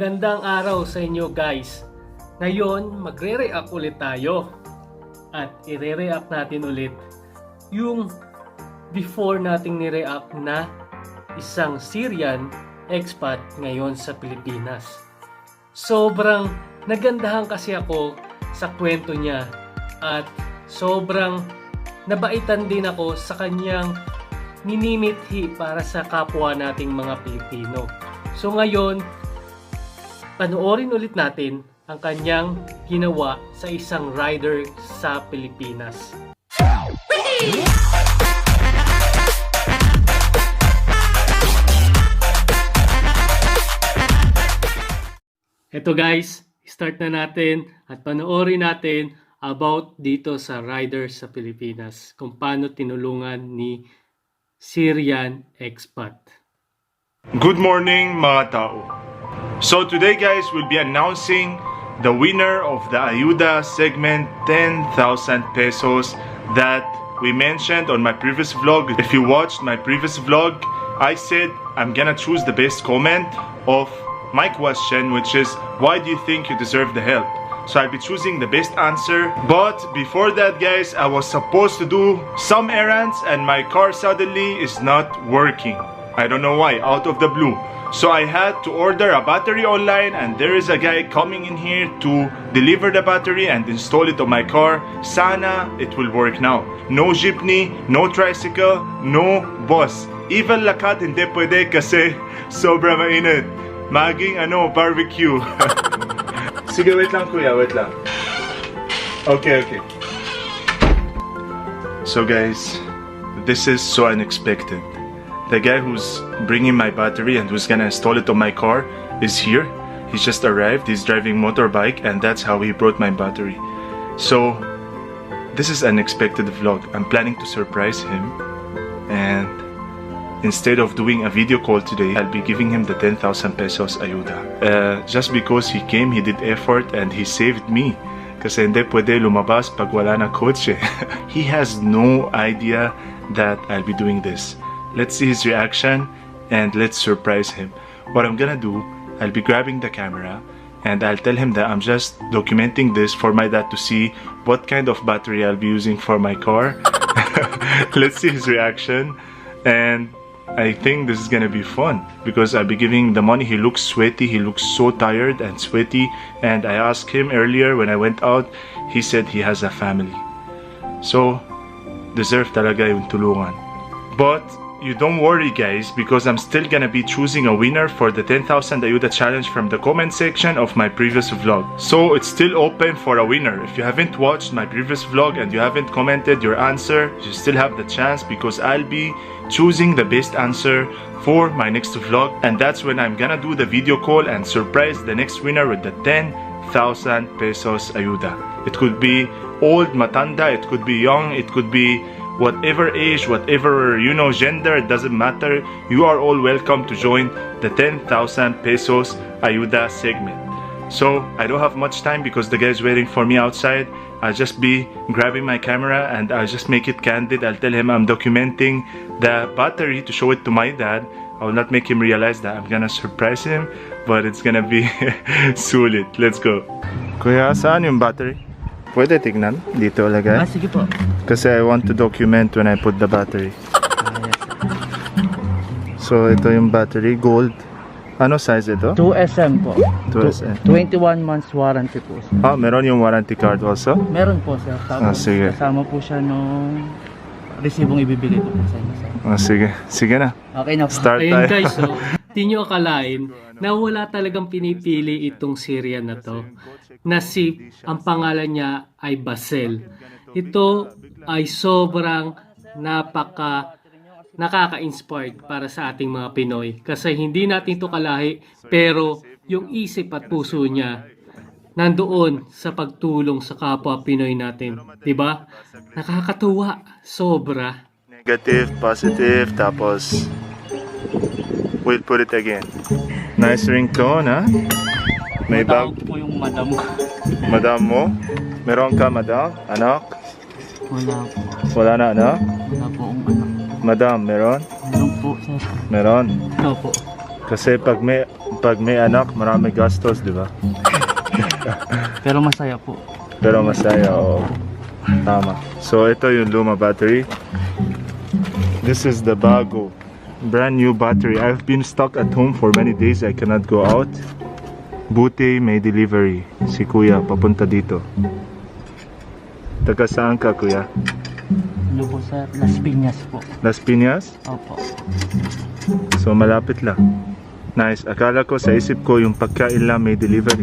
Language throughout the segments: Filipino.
Magandang araw sa inyo guys. Ngayon, magre-react ulit tayo. At i-react natin ulit yung before nating ni-react na isang Syrian expat ngayon sa Pilipinas. Sobrang nagandahan kasi ako sa kwento niya at sobrang nabaitan din ako sa kanyang minimithi para sa kapwa nating mga Pilipino. So ngayon, panoorin ulit natin ang kanyang ginawa sa isang rider sa Pilipinas. Eto guys, start na natin at panoorin natin about dito sa rider sa Pilipinas, kung paano tinulungan ni Syrian expat. Good morning mga tao. So today guys, we'll be announcing the winner of the Ayuda segment 10,000 pesos that we mentioned on my previous vlog. If you watched my previous vlog, I said I'm gonna choose the best comment of my question, which is why do you think you deserve the help? So I'll be choosing the best answer. But before that guys, I was supposed to do some errands and my car suddenly is not working. I don't know why, out of the blue. So I had to order a battery online, and there is a guy coming in here to deliver the battery and install it on my car. Sana it will work now. No jeepney, no tricycle, no bus. Even lakad hindi pwede kasi sobra mainit. Maging barbecue. Sige, wait lang kuya, wait lang. Okay. So guys, this is so unexpected. The guy who's bringing my battery and who's gonna install it on my car is here. He's just arrived, he's driving motorbike, and that's how he brought my battery. So, this is an unexpected vlog. I'm planning to surprise him, and instead of doing a video call today, I'll be giving him the 10,000 pesos ayuda. Just because he came, he did effort, and he saved me. Kasi hindi pwede lumabas pag wala na kotse. He has no idea that I'll be doing this. Let's see his reaction and let's surprise him. What I'm gonna do, I'll be grabbing the camera and I'll tell him that I'm just documenting this for my dad to see what kind of battery I'll be using for my car. Let's see his reaction, and I think this is gonna be fun because I'll be giving the money. He looks sweaty, he looks so tired and sweaty, and I asked him earlier when I went out, he said he has a family. So, deserve talaga yung tulungan. But you don't worry guys, because I'm still gonna be choosing a winner for the 10,000 Ayuda challenge from the comment section of my previous vlog. So it's still open for a winner. If you haven't watched my previous vlog and you haven't commented your answer, you still have the chance because I'll be choosing the best answer for my next vlog, and that's when I'm gonna do the video call and surprise the next winner with the 10,000 pesos Ayuda. It could be old, matanda, it could be young, it could be whatever age, whatever gender, it doesn't matter. You are all welcome to join the 10,000 pesos Ayuda segment. So I don't have much time because the guy is waiting for me outside. I'll just be grabbing my camera and I'll just make it candid. I'll tell him I'm documenting the battery to show it to my dad. I will not make him realize that I'm gonna surprise him, but it's gonna be sulit. Let's go. Kuya, saan yung battery? Pwede tignan? Dito lagay? Sige po. Kasi I want to document when I put the battery. So ito yung battery, gold. Ano size ito? 2SM po. 2SM. 21 months warranty po sir. Meron yung warranty card also? Meron po sir. Tapos sige. kasama po siya nung resibong ibibigay ko po sa inyo sir. Sige. Sige na. Okay na po. Start Ayun tayo. guys, so, di nyo akalain na wala talagang pinipili itong Syrian na to. Na ang pangalan niya ay Basel. Ito ay sobrang nakaka-inspired para sa ating mga Pinoy. Kasi hindi natin ito kalahi, pero yung isip at puso niya nandoon sa pagtulong sa kapwa Pinoy natin. Diba? Nakakatuwa. Sobra. Negative, positive, tapos we'll put it again. Nice ringtone, ha? May bag. Tawag po yung madam ko. Madam mo? Meron ka, madam? Anak? Wala po. Wala na, anak? Wala po ang anak. Madam, meron? Meron po sir. Meron. Ano po? Kasi pag may anak, marami gastos, di ba? Pero masaya po. Pero masaya, oo. Tama. So ito yung luma battery. This is the bago. Brand new battery. I've been stuck at home for many days. I cannot go out. Buti may delivery. Si kuya papunta dito. Taga saan ka, kuya? Hello po sir, Las Piñas po. Las Piñas? Opo. So malapit lang. Nice. Akala ko sa isip ko yung pagkain lang may delivery.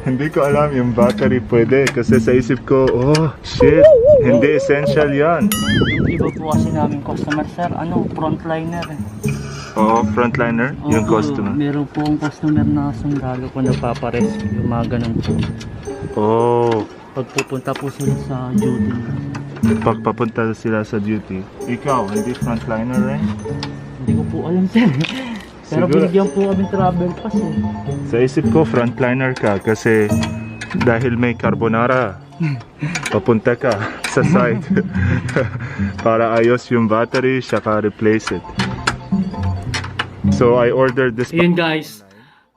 Hindi ko alam yung battery pwede kasi sa isip ko, oh shit, hindi essential yan. Yung iba po kasi namin customer sir, frontliner eh. Oo, frontliner, yung Opo, customer. Meron po ang customer na sundalo po nagpaparescue, yung mga ganun po. Oh, Pag pupunta po sila sa duty. pag papunta sila sa duty. Ikaw, hindi frontliner rin? Hindi ko po alam sir. Pero Siguro- binigyan po kami travel pass eh. Sa isip ko, frontliner ka kasi dahil may carbonara, papunta ka sa site para ayos yung battery, saka replace it. So I ordered this. Ayun guys,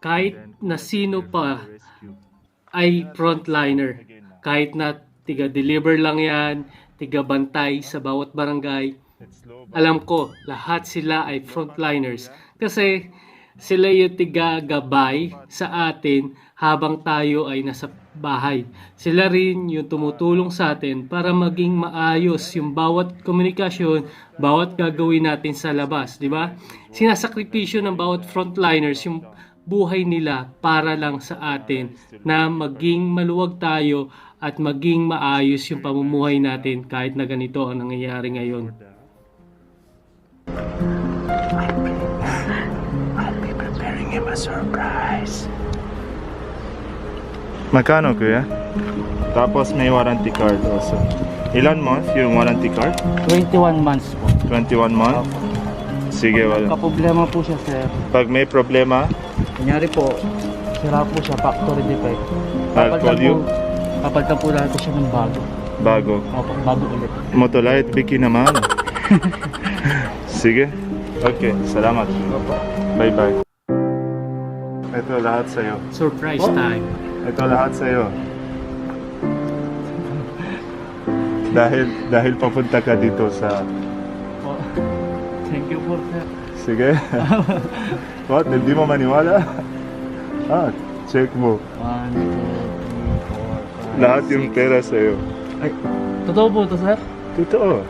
kahit na sino pa ay frontliner, kahit na tiga-deliver lang yan, tiga-bantay sa bawat barangay, alam ko, lahat sila ay frontliners. Kasi sila yung tiga-gabay sa atin habang tayo ay nasa bahay. Sila rin yung tumutulong sa atin para maging maayos yung bawat komunikasyon, bawat gagawin natin sa labas, di ba? Sinasakripisyo ng bawat frontliners yung buhay nila para lang sa atin na maging maluwag tayo at maging maayos yung pamumuhay natin kahit na ganito ang nangyayari ngayon. Magkano kuya? Tapos may warranty card also. Ilan month yung warranty card? 21 months po. 21 month? Sige, wala. Kaproblema po siya sir. Pag may problema, Kunyari po, sira po siya, factory defect. I'll call you. Papalitan po lahat po siya ng bago. Bago. Opo, bago ulit. Motolite Vicky naman. Sige. Okay, salamat. Bye bye. Ito lahat sa'yo. Surprise time. Ito lahat sa'yo. Dahil papunta ka dito sa... Po. Thank you po sir. Sige. What? Hindi mo maniwala? Check mo. 1, 2, 3, 4, 5. Lahat yung pera sa'yo. Ay, totoo po to sir? Totoo.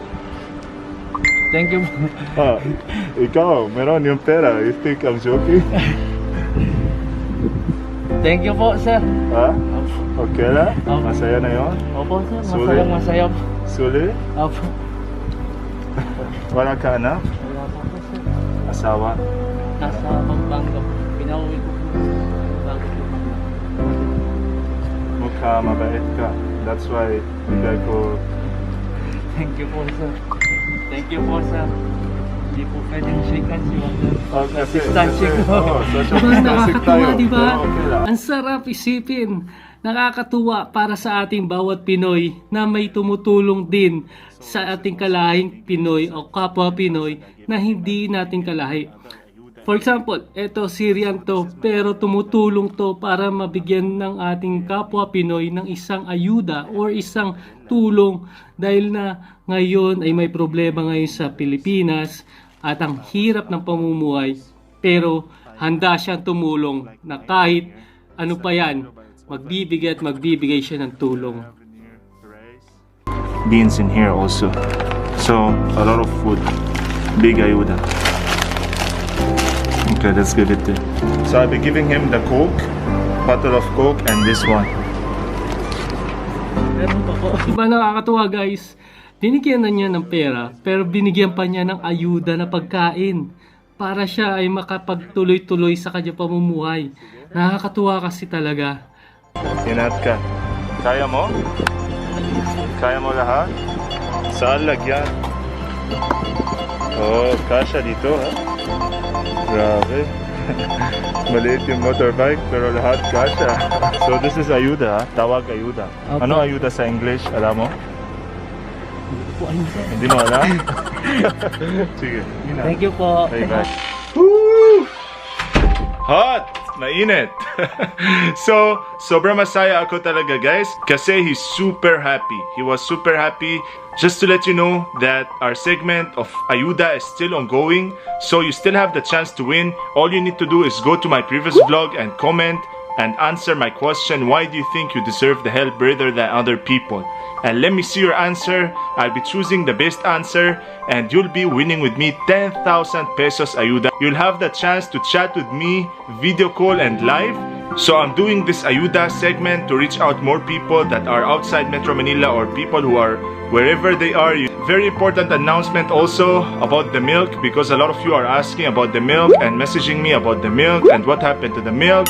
Thank you po. Ikaw, meron yung pera. You think I'm joking? Thank you po sir. Ha? Opo. Okay na? Masaya na yun? Opo sir, Sulit? masaya po. Suli? Opo. Wala ka anak? Wala po po sir. Asawa? Nasa Pampanga po. Pinauwi ko po. Bago po. Mukha mabait ka. That's why bigay ko... Thank you po sir. Thank you po sir. Hindi po pwedeng shake hands yun sir. Kasi... Distancing ko. Social Diba, distancing tayo. nakakatuwa, di ba? So, okay lang. Ang sarap isipin. Nakakatuwa para sa ating bawat Pinoy na may tumutulong din sa ating kalahing Pinoy o kapwa Pinoy na hindi natin kalahi. For example, eto Syrian to, pero tumutulong to para mabigyan ng ating kapwa Pinoy ng isang ayuda or isang tulong dahil na ngayon ay may problema ngayon sa Pilipinas at ang hirap ng pamumuhay, pero handa siyang tumulong na kahit ano pa yan, magbibigay at magbibigay siya ng tulong. Beans in here also. So, a lot of food. Big ayuda. Okay, let's give it to him. So I'll be giving him the Coke, bottle of Coke, and this one. Meron pa po. Diba nakakatuwa guys? Binigyan na niya ng pera, pero binigyan pa niya ng ayuda na pagkain para siya ay makapagtuloy-tuloy sa kanyang pamumuhay. Nakakatuwa kasi talaga. Inat ka. Kaya mo? Kaya mo lahat? Saan lagyan? Oh, kasha dito ha? Grabe. Maliit yung motorbike pero lahat kasha. So this is ayuda ha? Tawag ayuda. Opo. Ano ayuda sa English? Alam mo? Hindi ko po alam sir. Hindi mo alam? Sige, yun na. Thank you po. Bye-bye. Woo! Hot! Mainit! So, sobrang masaya ako talaga guys kasi he's super happy. He was super happy. Just to let you know that our segment of Ayuda is still ongoing. So you still have the chance to win. All you need to do is go to my previous vlog and comment and answer my question, why do you think you deserve the help rather than other people? And let me see your answer. I'll be choosing the best answer and you'll be winning with me 10,000 pesos ayuda. You'll have the chance to chat with me, video call and live. So I'm doing this ayuda segment to reach out more people that are outside Metro Manila or people who are wherever they are. Very important announcement also about the milk, because a lot of you are asking about the milk and messaging me about the milk and what happened to the milk.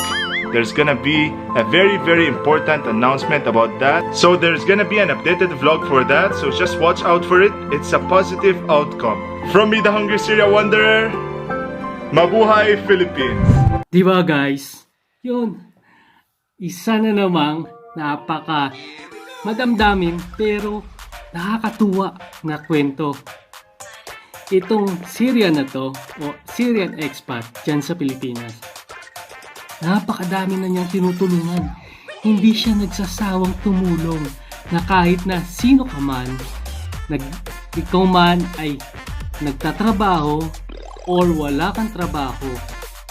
There's gonna be a very important announcement about that. So there's gonna be an updated vlog for that. So just watch out for it. It's a positive outcome. From me, the Hungry Syria Wanderer, Mabuhay Philippines! Diba guys? Yun. Isa na namang napaka madamdamin pero nakakatuwa na kwento. Itong Syrian na to, o Syrian expat dyan sa Pilipinas, napakadami na niyang tinutulungan. Hindi siya nagsasawang tumulong na kahit na sino ka man, ikaw man ay nagtatrabaho or wala kang trabaho,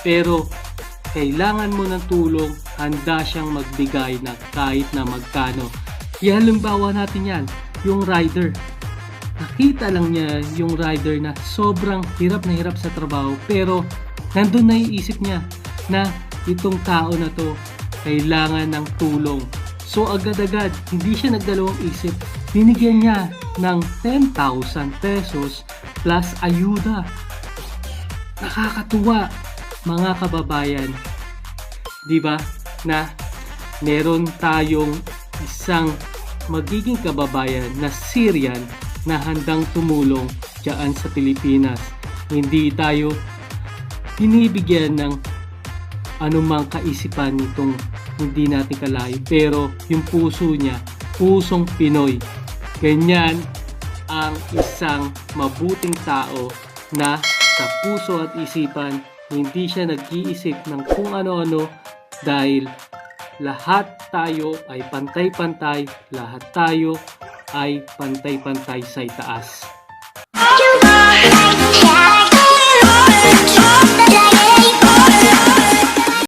pero kailangan mo ng tulong, handa siyang magbigay na kahit na magkano. Halimbawa natin yan, yung rider. Nakita lang niya yung rider na sobrang hirap na hirap sa trabaho, pero nandun na iisip niya na itong tao na to kailangan ng tulong. So agad-agad, hindi siya nagdalawang isip. Binigyan niya ng 10,000 pesos plus ayuda. Nakakatuwa mga kababayan. Diba? Na meron tayong isang magiging kababayan na Syrian na handang tumulong diyan sa Pilipinas. Hindi tayo binibigyan ng anumang kaisipan nitong hindi natin kalayo, pero yung puso niya, pusong Pinoy. Ganyan ang isang mabuting tao na sa puso at isipan, hindi siya nag-iisip ng kung ano-ano, dahil lahat tayo ay pantay-pantay, lahat tayo ay pantay-pantay sa itaas.